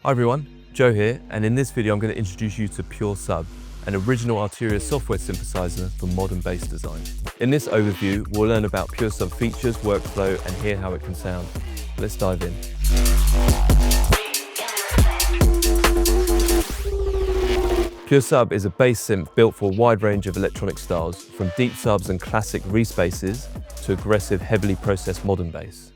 Hi everyone, Joe here, and in this video I'm going to introduce you to Pure Sub, an original Arturia software synthesizer for modern bass design. In this overview, we'll learn about Pure Sub features, workflow, and hear how it can sound. Let's dive in. Pure Sub is a bass synth built for a wide range of electronic styles, from deep subs and classic respaces to aggressive, heavily processed modern bass.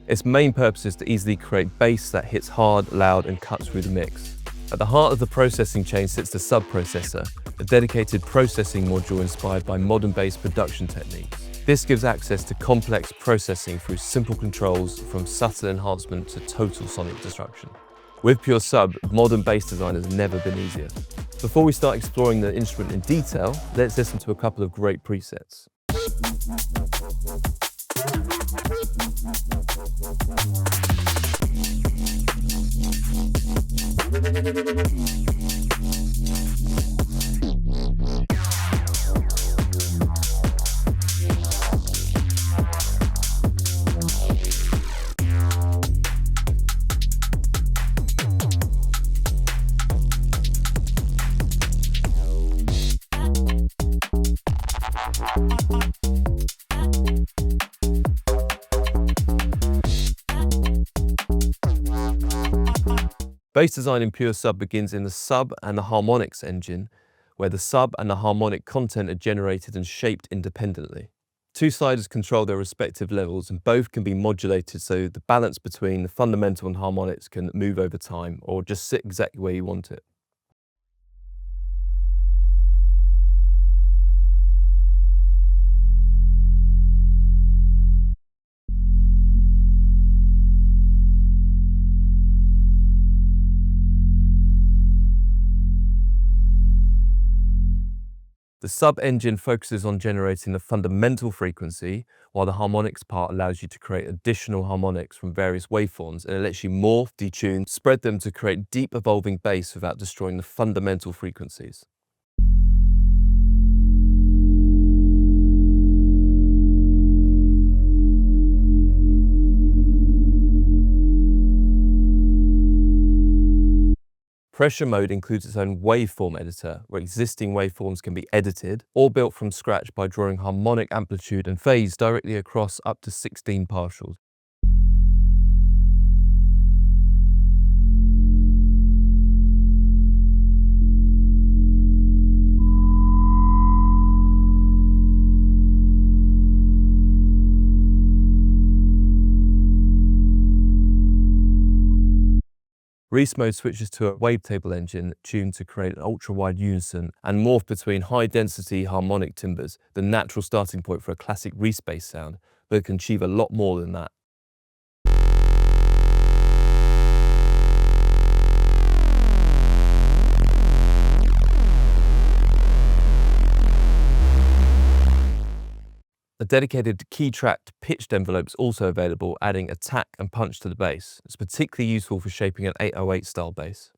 Its main purpose is to easily create bass that hits hard, loud, and cuts through the mix. At the heart of the processing chain sits the sub-processor, a dedicated processing module inspired by modern bass production techniques. This gives access to complex processing through simple controls, from subtle enhancement to total sonic destruction. With Pure Sub, modern bass design has never been easier. Before we start exploring the instrument in detail, let's listen to a couple of great presets. Bass design in Pure Sub begins in the sub and the harmonics engine, where the sub and the harmonic content are generated and shaped independently. Two sliders control their respective levels, and both can be modulated so the balance between the fundamental and harmonics can move over time or just sit exactly where you want it. The sub-engine focuses on generating the fundamental frequency, while the harmonics part allows you to create additional harmonics from various waveforms, and it lets you morph, detune, spread them to create deep evolving bass without destroying the fundamental frequencies. Pressure mode includes its own waveform editor, where existing waveforms can be edited or built from scratch by drawing harmonic amplitude and phase directly across up to 16 partials. Reese mode switches to a wavetable engine tuned to create an ultra-wide unison and morph between high-density harmonic timbres, the natural starting point for a classic Reese bass sound, but it can achieve a lot more than that. A dedicated key-tracked pitched envelope is also available, adding attack and punch to the bass. It's particularly useful for shaping an 808 style bass.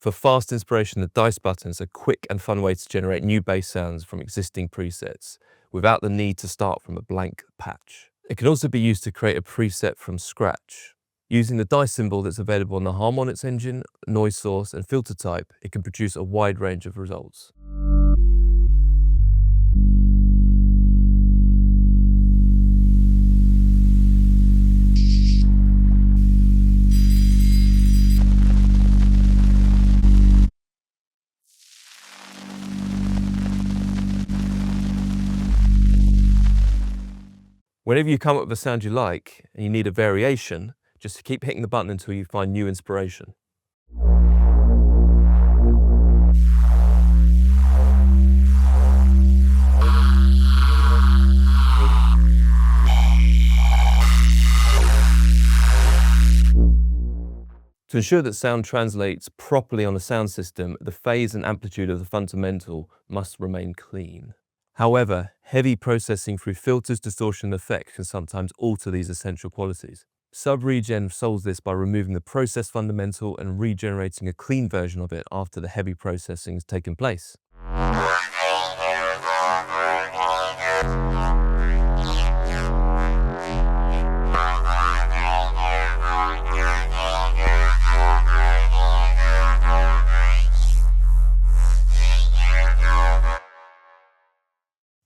For fast inspiration, the dice buttons are a quick and fun way to generate new bass sounds from existing presets, without the need to start from a blank patch. It can also be used to create a preset from scratch. Using the dice symbol that's available on the harmonics engine, noise source, and filter type, it can produce a wide range of results. Whenever you come up with a sound you like and you need a variation, just keep hitting the button until you find new inspiration. To ensure that sound translates properly on a sound system, the phase and amplitude of the fundamental must remain clean. However, heavy processing through filters, distortion, and effects can sometimes alter these essential qualities. Sub-regen solves this by removing the process fundamental and regenerating a clean version of it after the heavy processing has taken place.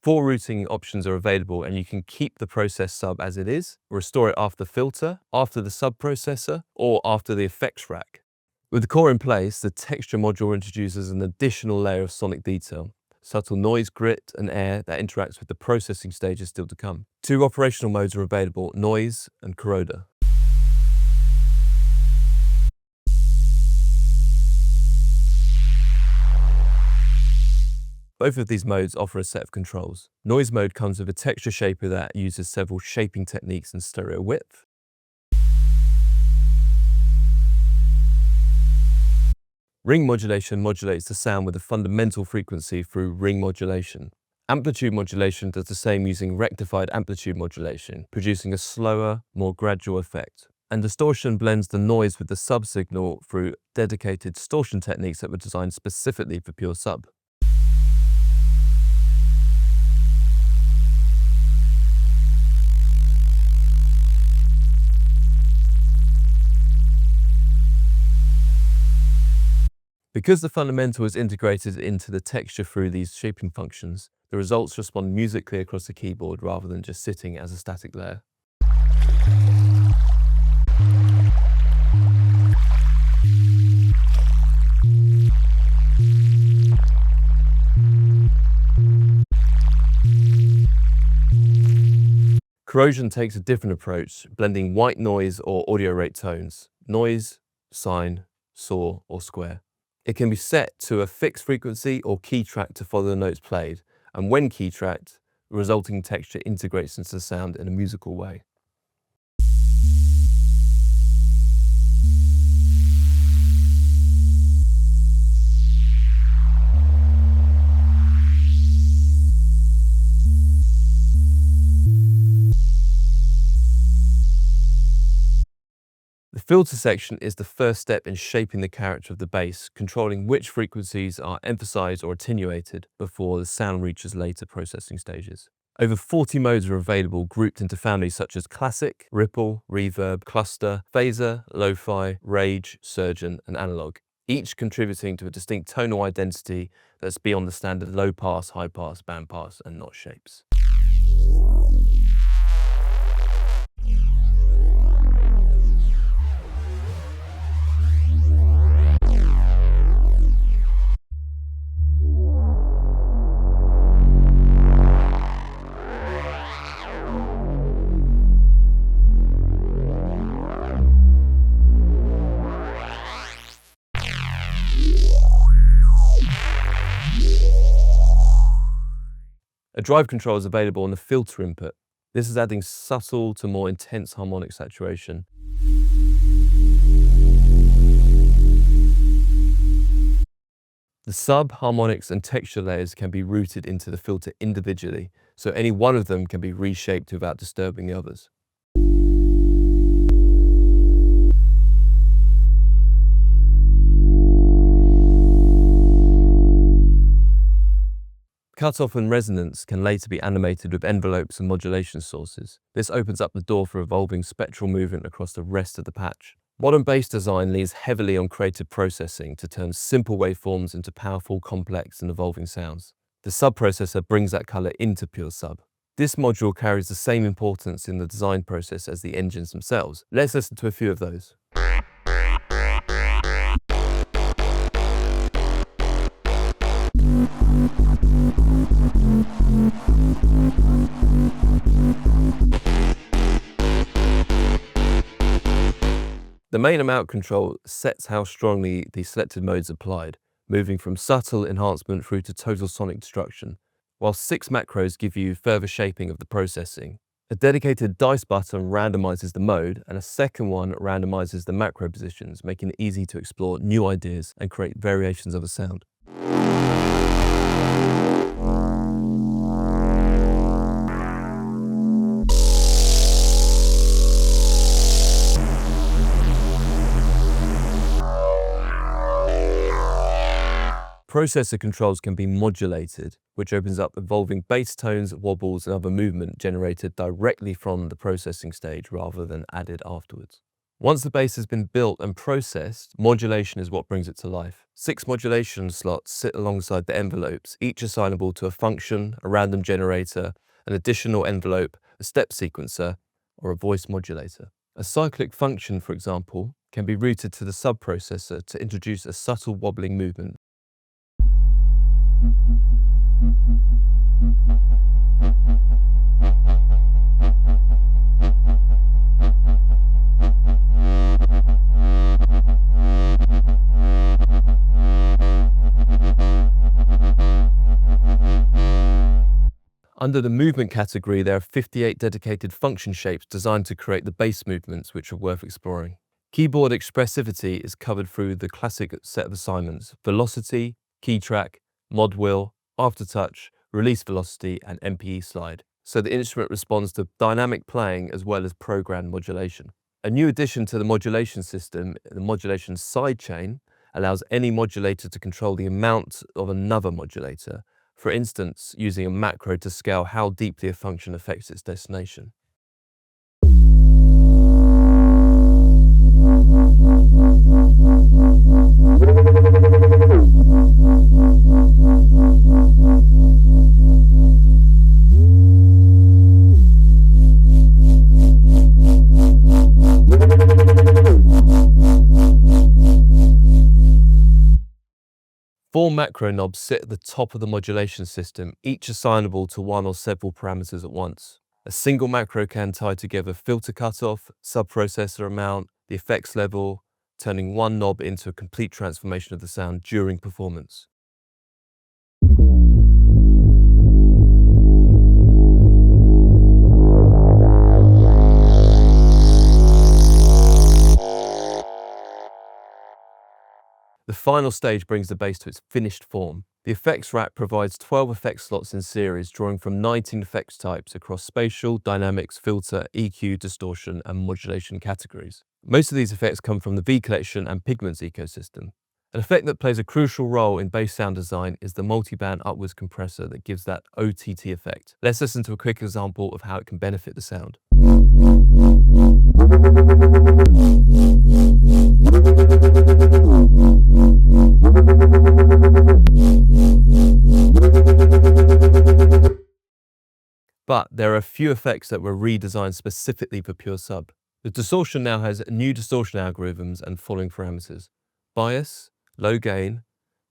Four routing options are available, and you can keep the process sub as it is, restore it after the filter, after the sub-processor, or after the effects rack. With the core in place, the texture module introduces an additional layer of sonic detail, subtle noise, grit, and air that interacts with the processing stages still to come. Two operational modes are available, noise and corroder. Both of these modes offer a set of controls. Noise mode comes with a texture shaper that uses several shaping techniques and stereo width. Ring modulation modulates the sound with a fundamental frequency through ring modulation. Amplitude modulation does the same using rectified amplitude modulation, producing a slower, more gradual effect. And distortion blends the noise with the sub signal through dedicated distortion techniques that were designed specifically for pure sub. Because the fundamental is integrated into the texture through these shaping functions, the results respond musically across the keyboard rather than just sitting as a static layer. Corrosion takes a different approach, blending white noise or audio rate tones, noise, sine, saw, or square. It can be set to a fixed frequency or key track to follow the notes played, and when key tracked, the resulting texture integrates into the sound in a musical way. The filter section is the first step in shaping the character of the bass, controlling which frequencies are emphasized or attenuated before the sound reaches later processing stages. Over 40 modes are available, grouped into families such as classic, ripple, reverb, cluster, phaser, lo-fi, rage, surgeon, and analog, each contributing to a distinct tonal identity that's beyond the standard low pass, high pass, band pass, and notch shapes. A drive control is available on the filter input. This is adding subtle to more intense harmonic saturation. The sub, harmonics, and texture layers can be routed into the filter individually, so any one of them can be reshaped without disturbing the others. Cutoff and resonance can later be animated with envelopes and modulation sources. This opens up the door for evolving spectral movement across the rest of the patch. Modern bass design leans heavily on creative processing to turn simple waveforms into powerful, complex, and evolving sounds. The sub-processor brings that color into pure sub. This module carries the same importance in the design process as the engines themselves. Let's listen to a few of those. The main amount control sets how strongly the selected modes are applied, moving from subtle enhancement through to total sonic destruction, while 6 macros give you further shaping of the processing. A dedicated dice button randomizes the mode, and a second one randomizes the macro positions, making it easy to explore new ideas and create variations of a sound. Processor controls can be modulated, which opens up evolving bass tones, wobbles, and other movement generated directly from the processing stage rather than added afterwards. Once the bass has been built and processed, modulation is what brings it to life. 6 modulation slots sit alongside the envelopes, each assignable to a function, a random generator, an additional envelope, a step sequencer, or a voice modulator. A cyclic function, for example, can be routed to the subprocessor to introduce a subtle wobbling movement. Under the movement category, there are 58 dedicated function shapes designed to create the bass movements, which are worth exploring. Keyboard expressivity is covered through the classic set of assignments: velocity, key track, mod wheel, aftertouch, release velocity, and MPE slide. So the instrument responds to dynamic playing as well as programmed modulation. A new addition to the modulation system, the modulation sidechain, allows any modulator to control the amount of another modulator. For instance, using a macro to scale how deeply a function affects its destination. Four macro knobs sit at the top of the modulation system, each assignable to one or several parameters at once. A single macro can tie together filter cutoff, subprocessor amount, the effects level, turning one knob into a complete transformation of the sound during performance. The final stage brings the bass to its finished form. The effects rack provides 12 effects slots in series, drawing from 19 effects types across spatial, dynamics, filter, EQ, distortion, and modulation categories. Most of these effects come from the V Collection and Pigments ecosystem. An effect that plays a crucial role in bass sound design is the multi-band upwards compressor that gives that OTT effect. Let's listen to a quick example of how it can benefit the sound. But there are a few effects that were redesigned specifically for Pure Sub. The distortion now has new distortion algorithms and following parameters: bias, low gain,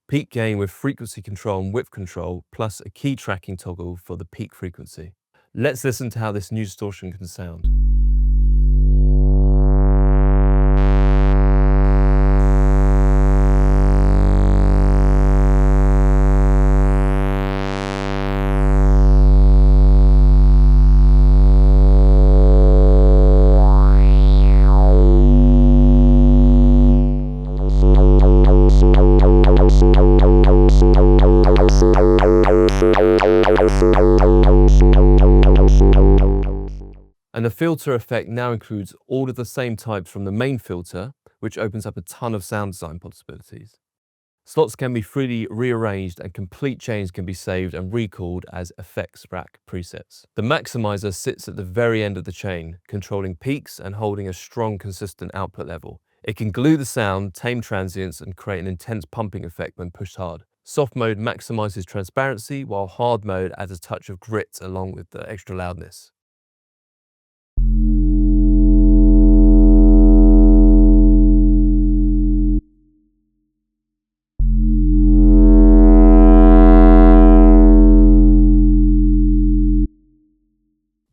peak gain with frequency control and width control, plus a key tracking toggle for the peak frequency. Let's listen to how this new distortion can sound. And the filter effect now includes all of the same types from the main filter, which opens up a ton of sound design possibilities. Slots can be freely rearranged and complete chains can be saved and recalled as effects rack presets. The maximizer sits at the very end of the chain, controlling peaks and holding a strong, consistent output level. It can glue the sound, tame transients, and create an intense pumping effect when pushed hard. Soft mode maximizes transparency, while hard mode adds a touch of grit along with the extra loudness.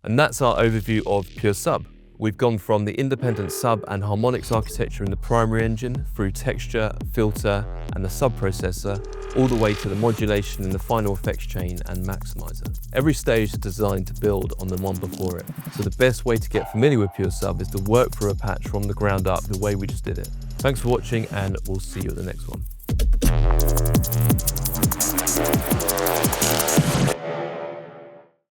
And that's our overview of Pure Sub. We've gone from the independent sub and harmonics architecture in the primary engine, through texture, filter, and the subprocessor, all the way to the modulation in the final effects chain and maximizer. Every stage is designed to build on the one before it. So the best way to get familiar with Pure Sub is to work through a patch from the ground up the way we just did it. Thanks for watching, and we'll see you at the next one.